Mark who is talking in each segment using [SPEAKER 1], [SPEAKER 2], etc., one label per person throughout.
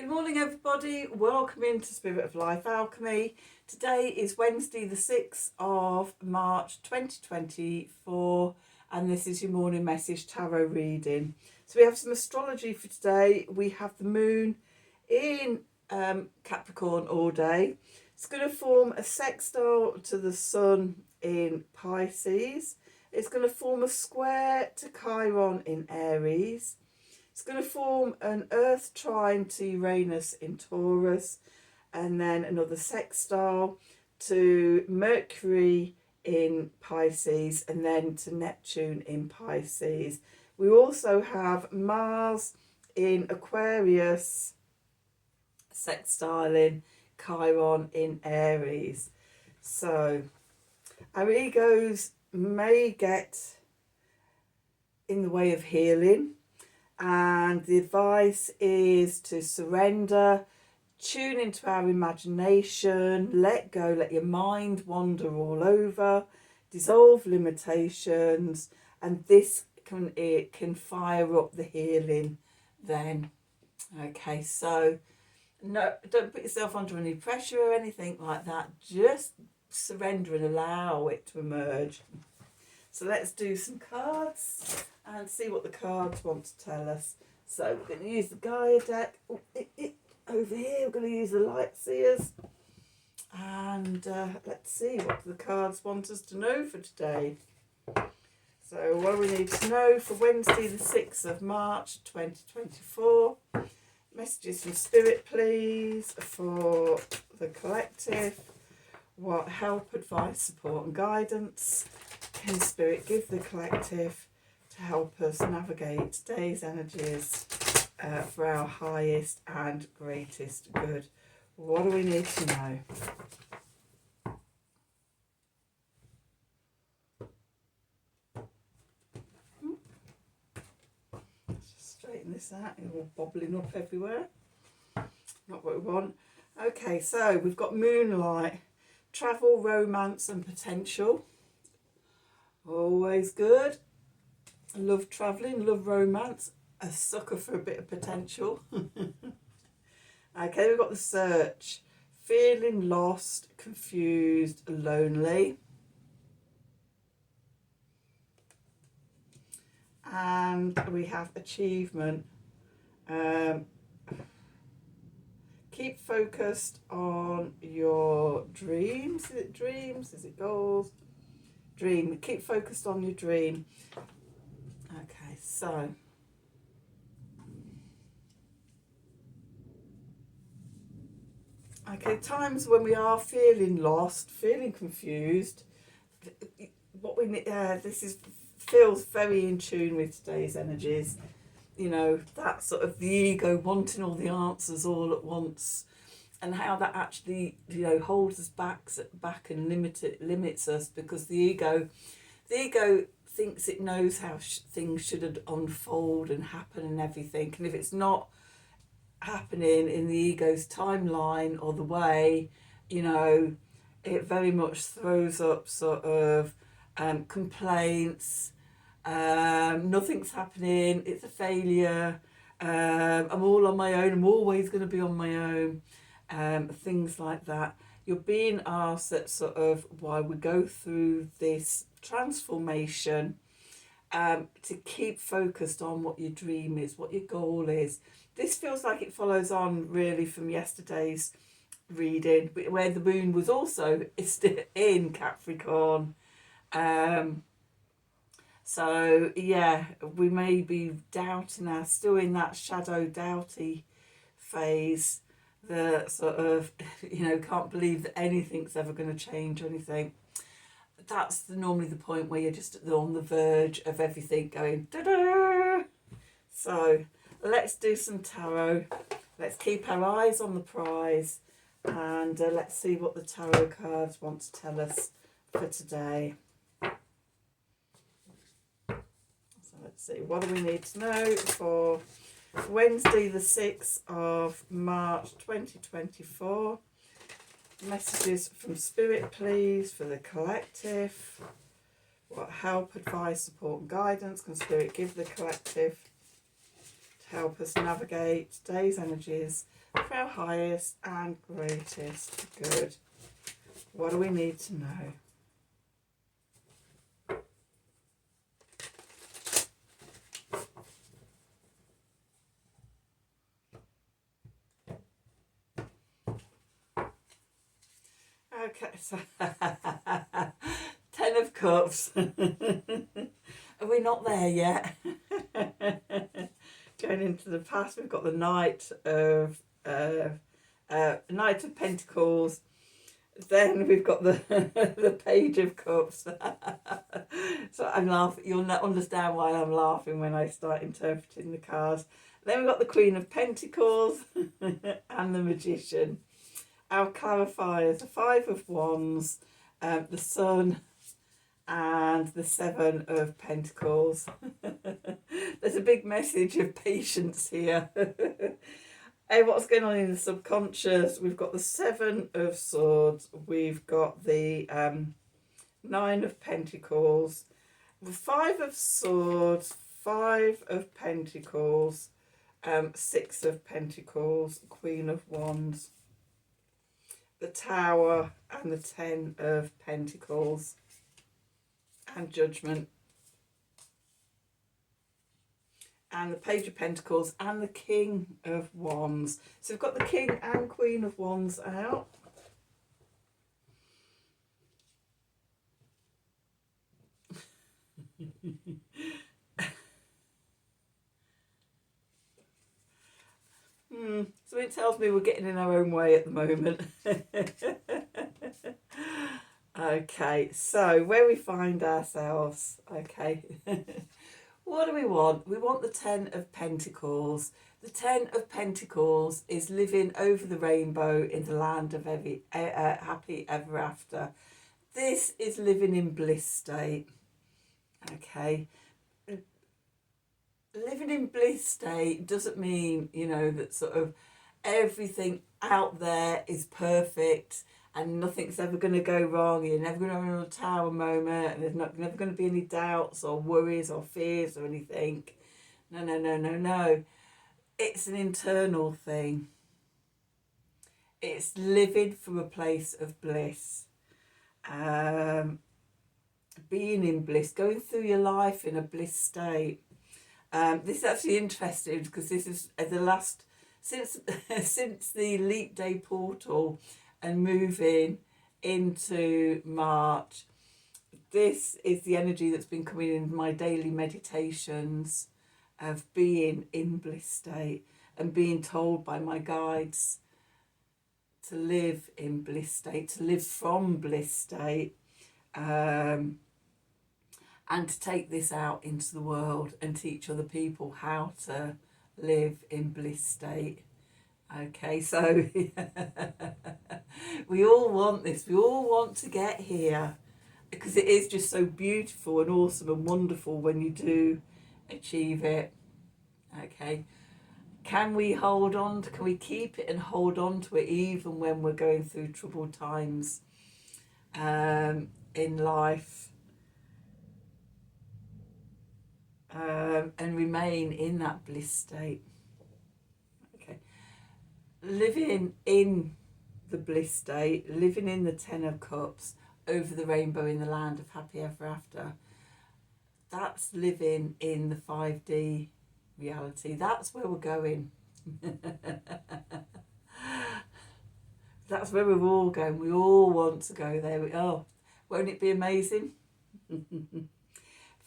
[SPEAKER 1] Good morning everybody, welcome into Spirit of Life Alchemy. Today is Wednesday the 6th of March 2024 and this is your morning message tarot reading. So we have some astrology for today. We have the moon in Capricorn all day. It's going to form a sextile to the sun in Pisces. It's going to form a square to Chiron in Aries. It's going to form an Earth trine to Uranus in Taurus, and then another sextile to Mercury in Pisces, and then to Neptune in Pisces. We also have Mars in Aquarius, sextiling Chiron in Aries. So our egos may get in the way of healing. And the advice is to surrender, tune into our imagination, let go, let your mind wander all over, dissolve limitations, and this can fire up the healing then. Okay, so no, don't put yourself under any pressure or anything like that. Just surrender and allow it to emerge. So let's do some cards and see what the cards want to tell us. So we're going to use the Gaia deck. Over here we're going to use the Light Seers. And let's see what the cards want us to know for today. So what do we need to know for Wednesday the 6th of March 2024? Messages from Spirit please for the collective. What help, advice, support and guidance can Spirit give the collective to help us navigate today's energies for our highest and greatest good? What do we need to know? Let's just straighten this out. It's all bobbling up everywhere. Not what we want. Okay, so we've got moonlight, travel, romance and potential. Always good. Love travelling, love romance. A sucker for a bit of potential. Okay, we've got the search. Feeling lost, confused, lonely. And we have achievement. Keep focused on your dreams. Is it dreams? Is it goals? Dream. Keep focused on your dream. Okay, so times when we are feeling lost, feeling confused. What we need, feels very in tune with today's energies. You know, that sort of the ego wanting all the answers all at once, and how that actually, holds us back and limits us, because the ego thinks it knows how things should unfold and happen and everything, and if it's not happening in the ego's timeline or the way, it very much throws up sort of complaints. Nothing's happening, it's a failure, I'm all on my own, I'm always going to be on my own. Things like that. You're being asked that sort of while we go through this transformation, to keep focused on what your dream is, what your goal is. This feels like it follows on really from yesterday's reading, where the moon was also in Capricorn. So yeah, we may be doubting us, still in that shadow doubty phase. The sort of, can't believe that anything's ever going to change or anything. That's normally the point where you're just on the verge of everything going da-da. So let's do some tarot. Let's keep our eyes on the prize, and let's see what the tarot cards want to tell us for today. So let's see, what do we need to know for Wednesday the 6th of March 2024. Messages from Spirit please for the collective. What help, advice, support and guidance can Spirit give the collective to help us navigate today's energies for our highest and greatest good. What do we need to know? Okay, so 10 of Cups. Are we not there yet? Going into the past, we've got the Knight of Pentacles. Then we've got the the Page of Cups. So I'm laughing. You'll understand why I'm laughing when I start interpreting the cards. Then we've got the Queen of Pentacles and the Magician. Our clarifiers, the Five of Wands, the Sun, and the Seven of Pentacles. There's a big message of patience here. Hey, what's going on in the subconscious? We've got the Seven of Swords. We've got the Nine of Pentacles, the Five of Swords, Five of Pentacles, Six of Pentacles, Queen of Wands, the Tower, and the Ten of Pentacles, and Judgment, and the Page of Pentacles, and the King of Wands. So we've got the King and Queen of Wands out. So it tells me we're getting in our own way at the moment. Okay, so where we find ourselves, okay. What do we want? We want the Ten of Pentacles. The Ten of Pentacles is living over the rainbow in the land of happy ever after. This is living in bliss state. Okay. Living in bliss state doesn't mean, you know, that sort of everything out there is perfect and nothing's ever going to go wrong. You're never going to have another tower moment, and there's never going to be any doubts or worries or fears or anything. No, no, no, no, no. It's an internal thing. It's living from a place of bliss. Being in bliss, going through your life in a bliss state. This is actually interesting because this is the last, since the Leap Day portal and moving into March, this is the energy that's been coming in my daily meditations of being in bliss state and being told by my guides to live in bliss state, to live from bliss state, and to take this out into the world and teach other people how to live in bliss state. Okay, so we all want this. We all want to get here because it is just so beautiful and awesome and wonderful when you do achieve it. Okay, can we hold on? Can we keep it and hold on to it even when we're going through troubled times in life? And remain in that bliss state. Okay, living in the bliss state, living in the Ten of Cups, over the rainbow in the land of happy ever after. That's living in the 5D reality. That's where we're going. That's where we're all going. We all want to go there. Won't it be amazing?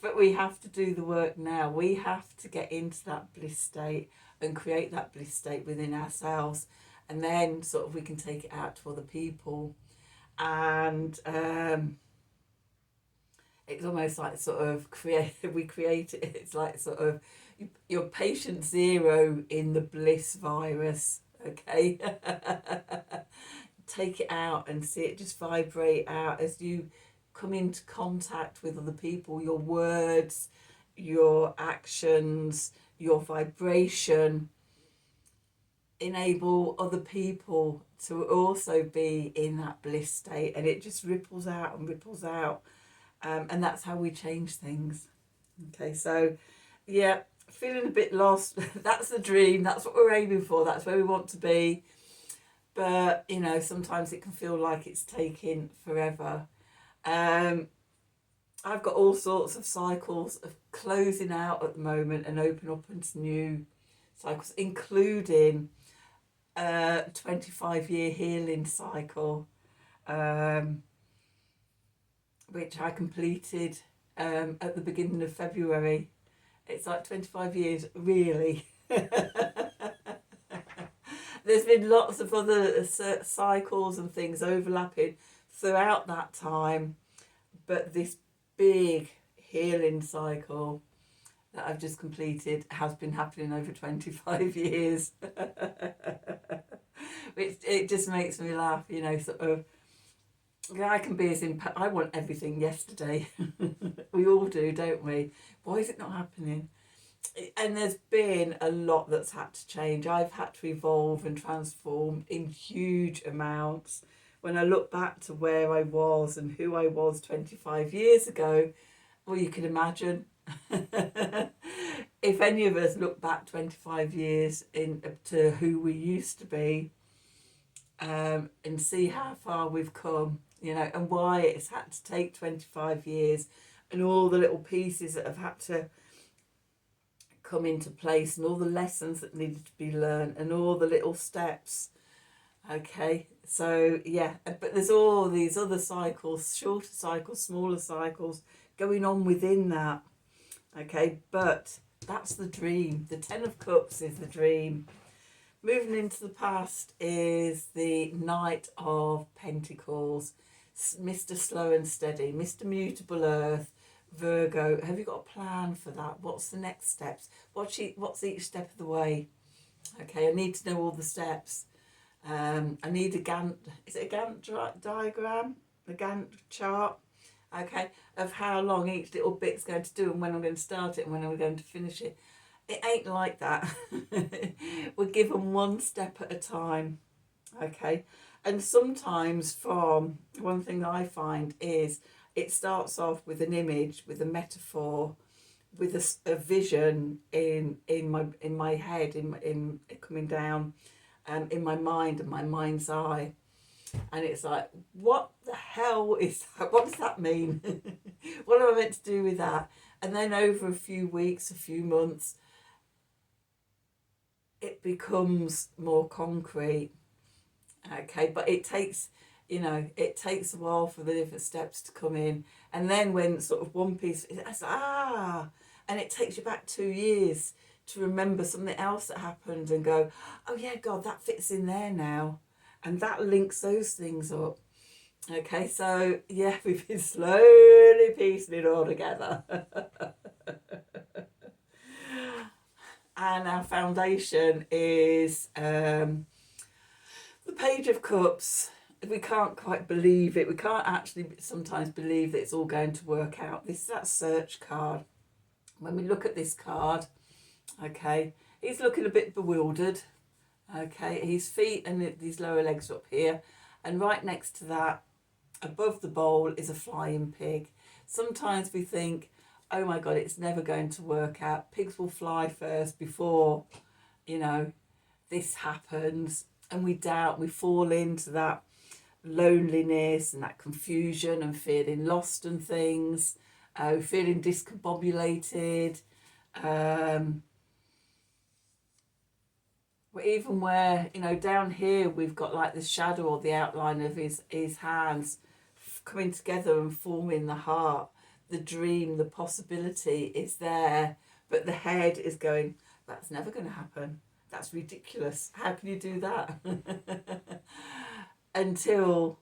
[SPEAKER 1] But we have to do the work now. We have to get into that bliss state and create that bliss state within ourselves, and then sort of we can take it out to other people. And it's almost like sort of we create it. It's like sort of your patient zero in the bliss virus. Okay. Take it out and see it just vibrate out as you come into contact with other people. Your words, your actions, your vibration enable other people to also be in that bliss state, and it just ripples out and ripples out, and that's how we change things. Okay, so yeah, feeling a bit lost. That's the dream. That's what we're aiming for. That's where we want to be. But, you know, sometimes it can feel like it's taking forever. I've got all sorts of cycles of closing out at the moment and open up into new cycles, including a 25-year healing cycle, which I completed at the beginning of February. It's like 25 years, really. There's been lots of other cycles and things overlapping throughout that time, but this big healing cycle that I've just completed has been happening over 25 years. Which it just makes me laugh, you know, sort of. Yeah, I can be as I want everything yesterday. We all do, don't we? Why is it not happening? And there's been a lot that's had to change. I've had to evolve and transform in huge amounts. When I look back to where I was and who I was 25 years ago, well, you can imagine. If any of us look back 25 years to who we used to be, and see how far we've come, you know, and why it's had to take 25 years and all the little pieces that have had to come into place and all the lessons that needed to be learned and all the little steps. Okay, so yeah, but there's all these other cycles, shorter cycles, smaller cycles going on within that. Okay, but that's the dream. The 10 of Cups is the dream. Moving into the past is the Knight of Pentacles, Mr. Slow and Steady, Mr. Mutable Earth, Virgo. Have you got a plan for that? What's the next steps? What's each step of the way? Okay, I need to know all the steps. I need a Gantt, is it a Gantt diagram? A Gantt chart? Okay, of how long each little bit's going to do and when I'm going to start it and when I'm going to finish it. It ain't like that. We're given one step at a time. Okay, and sometimes from one thing I find is it starts off with an image, with a metaphor, with a vision in my head, in coming down, in my mind and my mind's eye, and it's like, what the hell is that? What does that mean? What am I meant to do with that? And then over a few weeks, a few months, it becomes more concrete. Okay, but it takes, you know, it takes a while for the different steps to come in, and then when sort of one piece, it's and it takes you back 2 years to remember something else that happened and go, oh yeah, God, that fits in there now, and that links those things up. Okay, so yeah, we've been slowly piecing it all together. And our foundation is the Page of Cups. We can't quite believe it. We can't actually sometimes believe that it's all going to work out. This is that search card. When we look at this card, okay, he's looking a bit bewildered. Okay, his feet and his lower legs are up here. And right next to that, above the bowl, is a flying pig. Sometimes we think, oh my God, it's never going to work out. Pigs will fly first before, you know, this happens. And we doubt, we fall into that loneliness and that confusion and feeling lost and things, feeling discombobulated. Even where, you know, down here we've got like the shadow or the outline of his hands coming together and forming the heart. The dream, the possibility is there, but the head is going, that's never going to happen. That's ridiculous. How can you do that? Until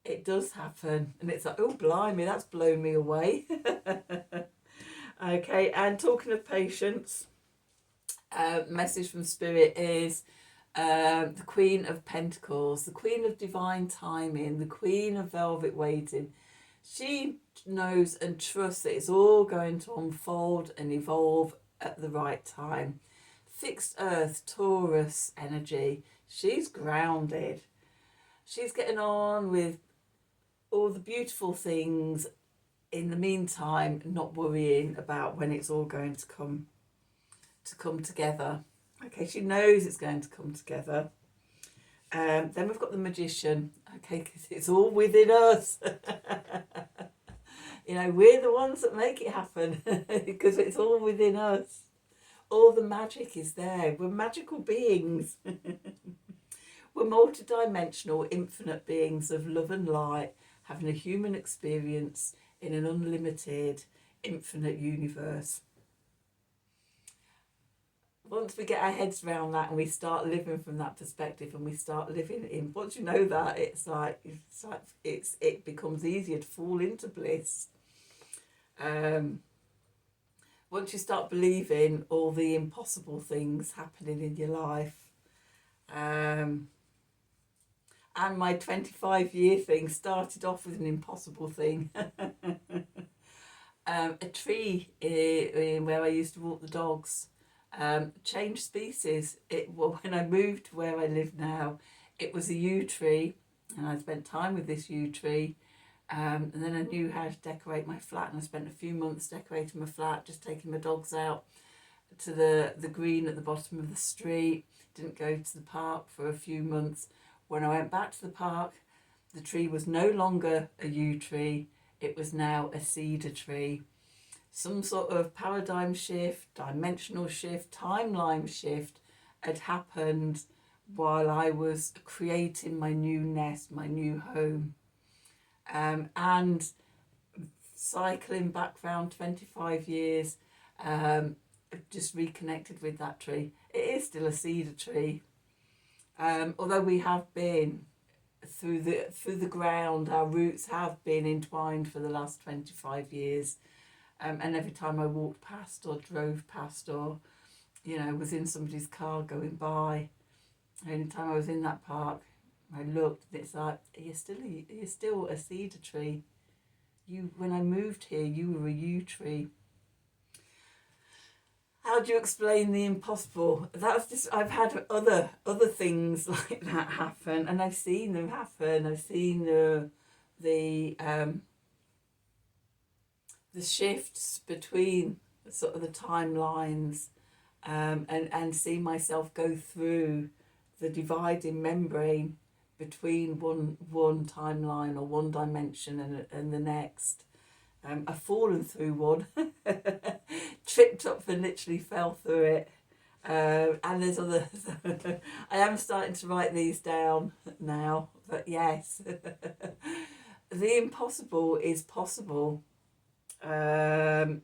[SPEAKER 1] it does happen. And it's like, oh, blimey, that's blown me away. Okay, and talking of patience, message from Spirit is the Queen of Pentacles, the Queen of Divine Timing, the Queen of Velvet Waiting. She knows and trusts that it's all going to unfold and evolve at the right time. Fixed Earth, Taurus energy. She's grounded. She's getting on with all the beautiful things. In the meantime, not worrying about when it's all going to come. to come together. Okay, she knows it's going to come together. Then we've got the Magician, okay, because it's all within us. You know, we're the ones that make it happen because it's all within us. All the magic is there. We're magical beings. We're multidimensional, infinite beings of love and light, having a human experience in an unlimited, infinite universe. Once we get our heads around that and we start living from that perspective, and we start living in, once you know that, it becomes easier to fall into bliss. Once you start believing all the impossible things happening in your life, and my 25-year thing started off with an impossible thing. A tree where I used to walk the dogs changed species. When I moved to where I live now, it was a yew tree, and I spent time with this yew tree. And then I knew how to decorate my flat, and I spent a few months decorating my flat, just taking my dogs out to the green at the bottom of the street. Didn't go to the park for a few months. When I went back to the park, the tree was no longer a yew tree, it was now a cedar tree. Some sort of paradigm shift, dimensional shift, timeline shift had happened while I was creating my new nest, my new home. And cycling back around 25 years, just reconnected with that tree. It is still a cedar tree, although we have been through the ground. Our roots have been entwined for the last 25 years, and every time I walked past or drove past, or was in somebody's car going by, any time I was in that park, I looked, and it's like, you're still a cedar tree. When I moved here, you were a yew tree. How do you explain the impossible? That's just, I've had other things like that happen, and I've seen them happen. I've seen the shifts between sort of the timelines, and see myself go through the dividing membrane between one timeline or one dimension and the next. I've fallen through one, tripped up and literally fell through it. And there's others. I am starting to write these down now, but yes, the impossible is possible. And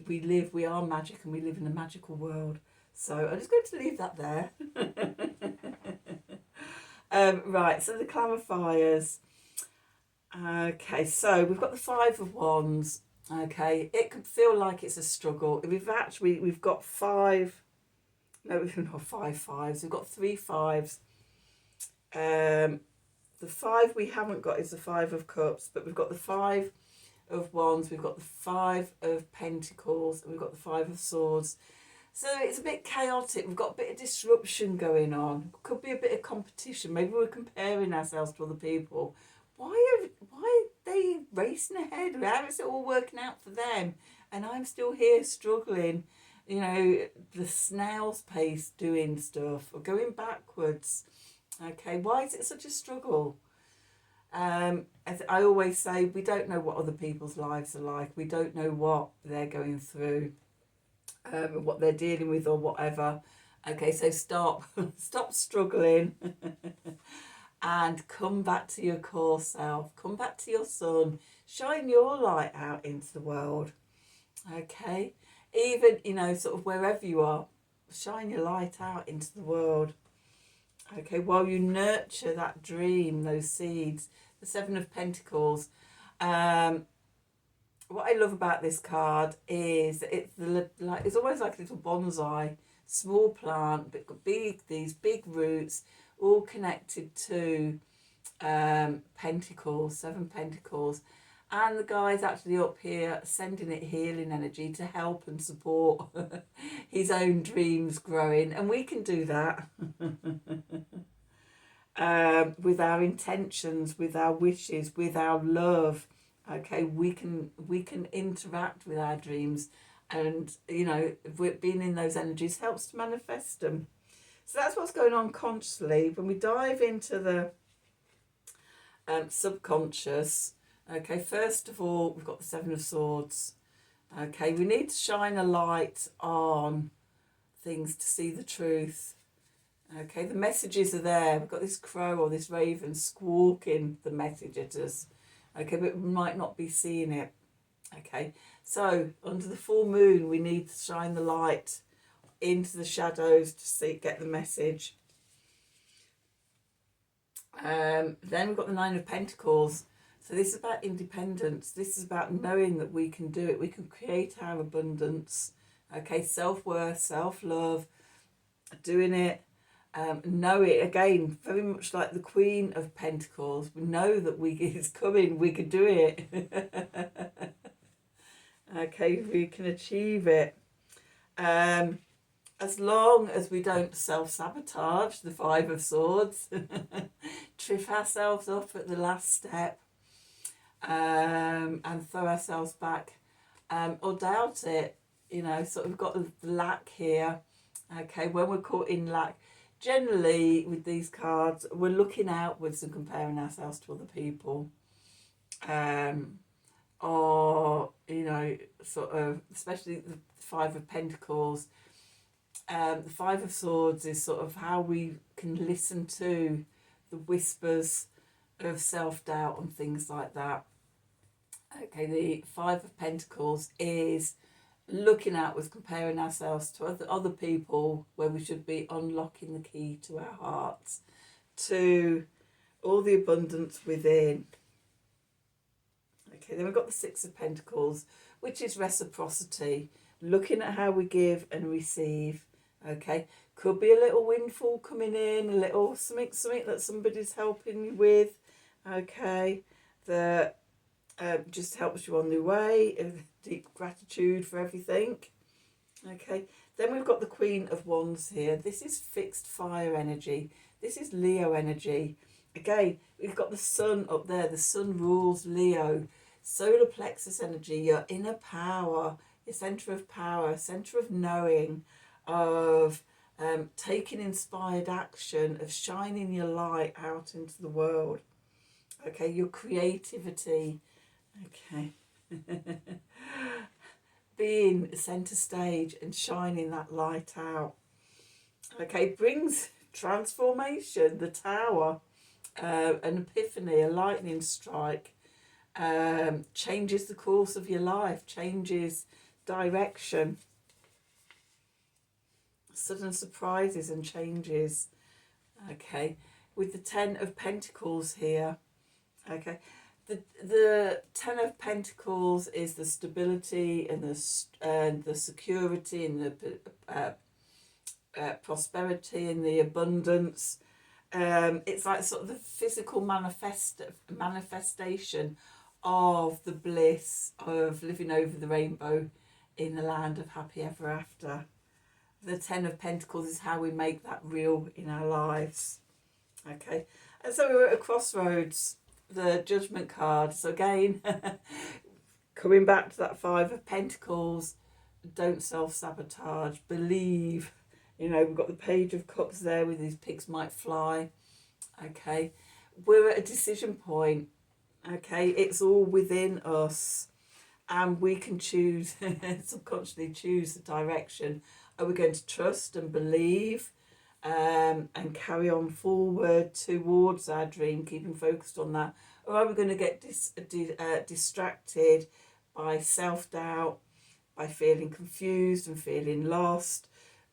[SPEAKER 1] we are magic, and we live in a magical world. So I'm just going to leave that there. Right, so the clarifiers. Okay, so we've got the Five of Wands. Okay, it could feel like it's a struggle. We've got five. No, we've not 5 fives. We've got 3 fives. The 5 we haven't got is the 5 of Cups, but we've got the 5 of Wands. We've got the 5 of Pentacles, and we've got the 5 of Swords. So it's a bit chaotic. We've got a bit of disruption going on. Could be a bit of competition. Maybe we're comparing ourselves to other people. Why are they racing ahead? How is it all working out for them? And I'm still here struggling, the snail's pace doing stuff or going backwards. Okay, why is it such a struggle? As I always say, we don't know what other people's lives are like. We don't know what they're going through, what they're dealing with or whatever. Okay, so stop struggling. And come back to your core self. Come back to your sun. Shine your light out into the world. Okay? Even, sort of wherever you are, shine your light out into the world. Okay? While you nurture that dream, those seeds. The 7 of Pentacles. What I love about this card is it's almost like a little bonsai. Small plant, but these big roots, all connected to Pentacles, 7 Pentacles, and the guy's actually up here sending it healing energy to help and support his own dreams growing, and we can do that with our intentions, with our wishes, with our love. Okay, we can interact with our dreams And, you know, being in those energies helps to manifest them. So that's what's going on consciously. When we dive into the subconscious, okay, first of all, we've got the Seven of Swords. Okay, we need to shine a light on things to see the truth. Okay, the messages are there. We've got this crow or this raven squawking the message at us. Okay, but we might not be seeing it. Okay, so under the full moon, we need to shine the light into the shadows to see, get the message. Then we've got the Nine of Pentacles. So this is about independence. This is about knowing that we can do it. We can create our abundance. Okay, self-worth, self-love, doing it. Know it again, very much like the Queen of Pentacles. We know that it's coming. We can do it. Okay, we can achieve it. As long as we don't self-sabotage, the Five of Swords, trip ourselves up at the last step, and throw ourselves back, or doubt it, you know, sort of got the lack here. Okay, when we're caught in lack, generally with these cards, we're looking outwards and comparing ourselves to other people. Or, you know, sort of, especially the Five of Pentacles. The Five of Swords is sort of how we can listen to the whispers of self-doubt and things like that. Okay, the Five of Pentacles is looking outwards, comparing ourselves to other people, where we should be unlocking the key to our hearts, to all the abundance within. Okay, then we've got the Six of Pentacles, which is reciprocity, looking at how we give and receive. Okay, could be a little windfall coming in, a little something that somebody's helping you with. Okay, that just helps you on the way. Deep gratitude for everything. Okay, then we've got the Queen of Wands here. This is fixed fire energy. This is Leo energy. Again, we've got the sun up there. The sun rules Leo. Solar plexus energy, your inner power, your centre of power, centre of knowing, of taking inspired action, of shining your light out into the world. Okay, your creativity. Okay. Being centre stage and shining that light out. Okay, brings transformation, the Tower, an epiphany, a lightning strike. Changes the course of your life, changes direction, sudden surprises and changes. Okay, with the Ten of Pentacles here. Okay, the Ten of Pentacles is the stability and the security and the prosperity and the abundance. It's like sort of the physical manifestation of the bliss of living over the rainbow in the land of happy ever after. The Ten of Pentacles is how we make that real in our lives. Okay, and so we're at a crossroads, the Judgment card. So again, coming back to that Five of Pentacles, don't self-sabotage, believe. You know, we've got the Page of Cups there with these pigs might fly. Okay, we're at a decision point. Okay, it's all within us, and we can choose, subconsciously choose the direction. Are we going to trust and believe and carry on forward towards our dream, keeping focused on that? Or are we going to get distracted by self-doubt, by feeling confused and feeling lost,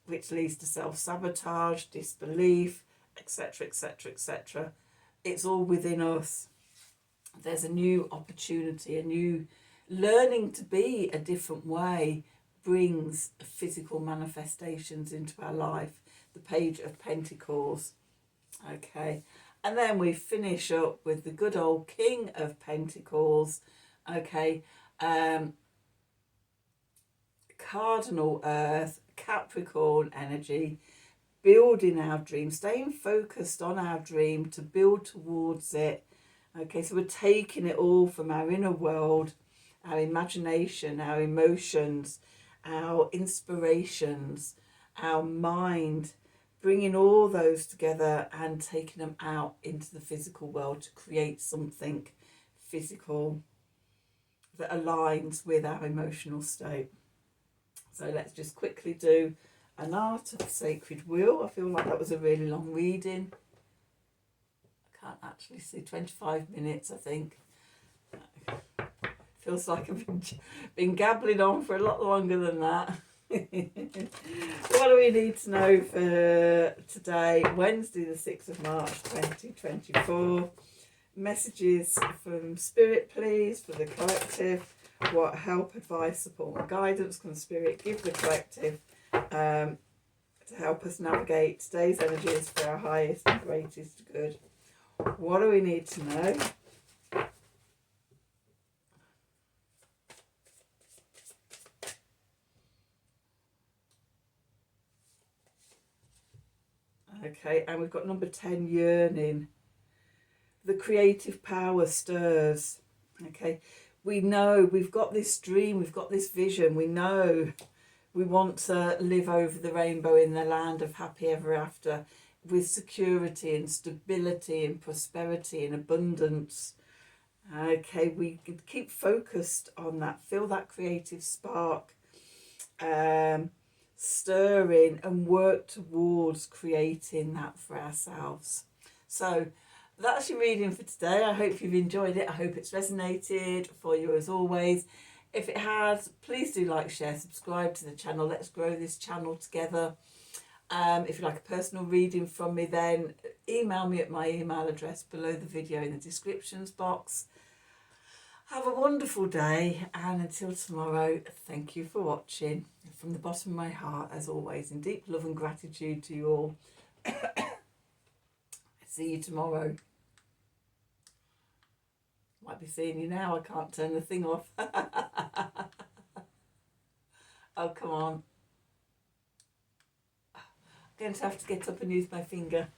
[SPEAKER 1] which leads to self-sabotage, disbelief, etc., etc., etc. It's all within us. There's a new opportunity, a new learning to be a different way brings physical manifestations into our life. The Page of Pentacles. Okay, and then we finish up with the good old King of Pentacles. Okay, Cardinal Earth, Capricorn energy, building our dream, staying focused on our dream to build towards it. Okay, so we're taking it all from our inner world, our imagination, our emotions, our inspirations, our mind, bringing all those together and taking them out into the physical world to create something physical that aligns with our emotional state. So let's just quickly do an Art of Sacred Wheel. I feel like that was a really long reading. I can't actually see, 25 minutes I think. Feels like I've been gabbling on for a lot longer than that. What do we need to know for today, Wednesday the 6th of March 2024? Messages from Spirit, please, for the collective. What help, advice, support and guidance can Spirit give the collective to help us navigate today's energies for our highest and greatest good? What do we need to know? Okay, and we've got number 10, yearning. The creative power stirs. Okay, we know we've got this dream, we've got this vision, we know we want to live over the rainbow in the land of happy ever after, with security and stability and prosperity and abundance. Okay, we keep focused on that, feel that creative spark stirring, and work towards creating that for ourselves. So that's your reading for today. I hope you've enjoyed it. I hope it's resonated for you as always. If it has, please do like, share, subscribe to the channel. Let's grow this channel together. If you'd like a personal reading from me, then email me at my email address below the video in the descriptions box. Have a wonderful day, and until tomorrow, thank you for watching. From the bottom of my heart, as always, in deep love and gratitude to you all. See you tomorrow. Might be seeing you now. I can't turn the thing off. Oh, come on. I'm going to have to get up and use my finger.